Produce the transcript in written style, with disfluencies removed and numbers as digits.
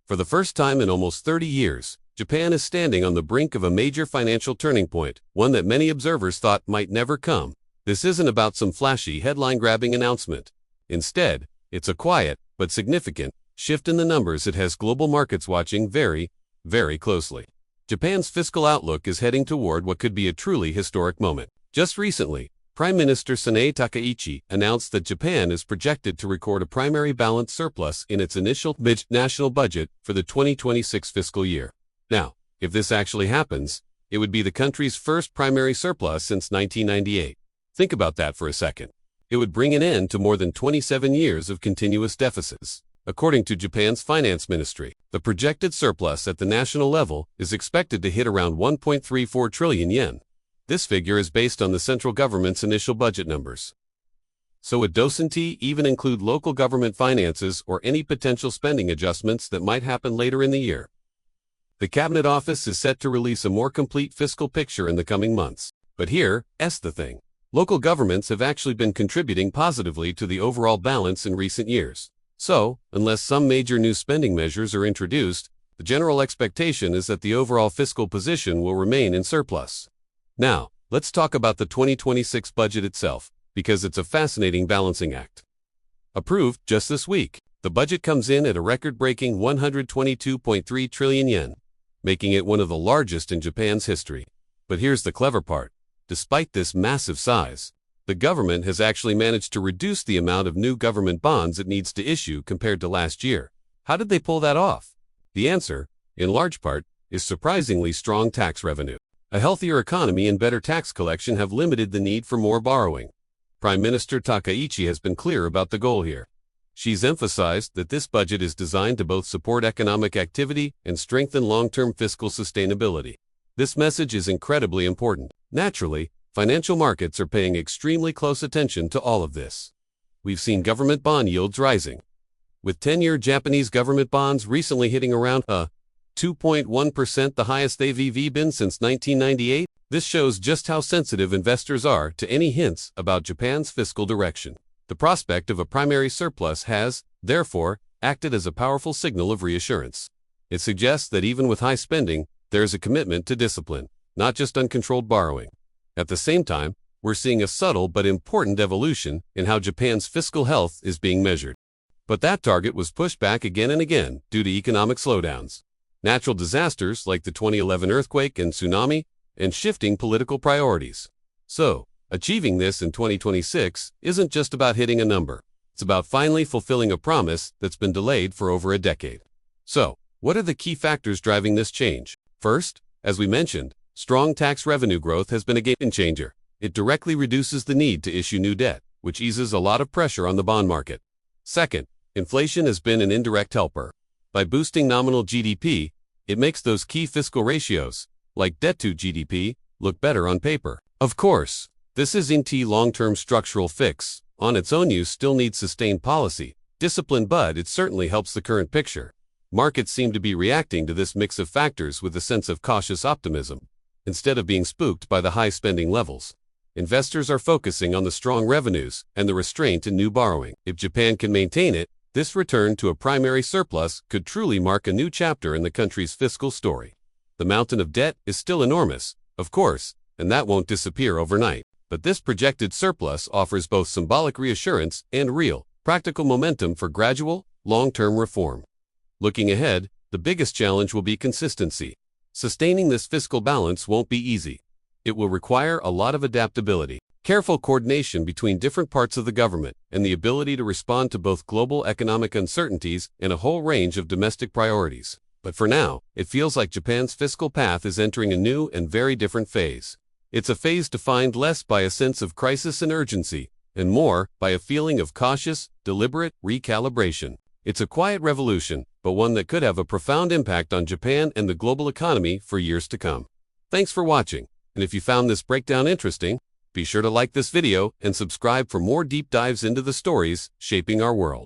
For the first time in almost 30 years, Japan is standing on the brink of a major financial turning point, one that many observers thought might never come. This isn't about some flashy headline-grabbing announcement. Instead, it's a quiet, but significant, shift in the numbers that has global markets watching very, very closely. Japan's fiscal outlook is heading toward what could be a truly historic moment. Just recently, Prime Minister Sanae Takaichi announced that Japan is projected to record a primary balance surplus in its initial national budget for the 2026 fiscal year. Now, if this actually happens, it would be the country's first primary surplus since 1998. Think about that for a second. It would bring an end to more than 27 years of continuous deficits. According to Japan's finance ministry, the projected surplus at the national level is expected to hit around 1.34 trillion yen. This figure is based on the central government's initial budget numbers. So it doesn't even include local government finances or any potential spending adjustments that might happen later in the year. The Cabinet Office is set to release a more complete fiscal picture in the coming months. But here's the thing. Local governments have actually been contributing positively to the overall balance in recent years. So, unless some major new spending measures are introduced, the general expectation is that the overall fiscal position will remain in surplus. Now, let's talk about the 2026 budget itself, because it's a fascinating balancing act. Approved just this week, the budget comes in at a record-breaking 122.3 trillion yen, making it one of the largest in Japan's history. But here's the clever part. Despite this massive size, the government has actually managed to reduce the amount of new government bonds it needs to issue compared to last year. How did they pull that off? The answer, in large part, is surprisingly strong tax revenue. A healthier economy and better tax collection have limited the need for more borrowing. Prime Minister Takaichi has been clear about the goal here. She's emphasized that this budget is designed to both support economic activity and strengthen long-term fiscal sustainability. This message is incredibly important. Naturally, financial markets are paying extremely close attention to all of this. We've seen government bond yields rising, with 10-year Japanese government bonds recently hitting around 2.1%, the highest they've been since 1998. This shows just how sensitive investors are to any hints about Japan's fiscal direction. The prospect of a primary surplus has, therefore, acted as a powerful signal of reassurance. It suggests that even with high spending, there is a commitment to discipline, not just uncontrolled borrowing. At the same time, we're seeing a subtle but important evolution in how Japan's fiscal health is being measured. But that target was pushed back again and again due to economic slowdowns, natural disasters like the 2011 earthquake and tsunami, and shifting political priorities. So, achieving this in 2026 isn't just about hitting a number. It's about finally fulfilling a promise that's been delayed for over a decade. So, what are the key factors driving this change? First, as we mentioned, strong tax revenue growth has been a game changer. It directly reduces the need to issue new debt, which eases a lot of pressure on the bond market. Second, inflation has been an indirect helper. By boosting nominal GDP, it makes those key fiscal ratios, like debt-to-GDP, look better on paper. Of course, this isn't a long-term structural fix. On its own, use still needs sustained policy, discipline, but it certainly helps the current picture. Markets seem to be reacting to this mix of factors with a sense of cautious optimism. Instead of being spooked by the high spending levels, investors are focusing on the strong revenues and the restraint in new borrowing. If Japan can maintain it, this return to a primary surplus could truly mark a new chapter in the country's fiscal story. The mountain of debt is still enormous, of course, and that won't disappear overnight. But this projected surplus offers both symbolic reassurance and real, practical momentum for gradual, long-term reform. Looking ahead, the biggest challenge will be consistency. Sustaining this fiscal balance won't be easy. It will require a lot of adaptability, careful coordination between different parts of the government, and the ability to respond to both global economic uncertainties and a whole range of domestic priorities. But for now, it feels like Japan's fiscal path is entering a new and very different phase. It's a phase defined less by a sense of crisis and urgency, and more by a feeling of cautious, deliberate recalibration. It's a quiet revolution, but one that could have a profound impact on Japan and the global economy for years to come. Thanks for watching, and if you found this breakdown interesting, be sure to like this video and subscribe for more deep dives into the stories shaping our world.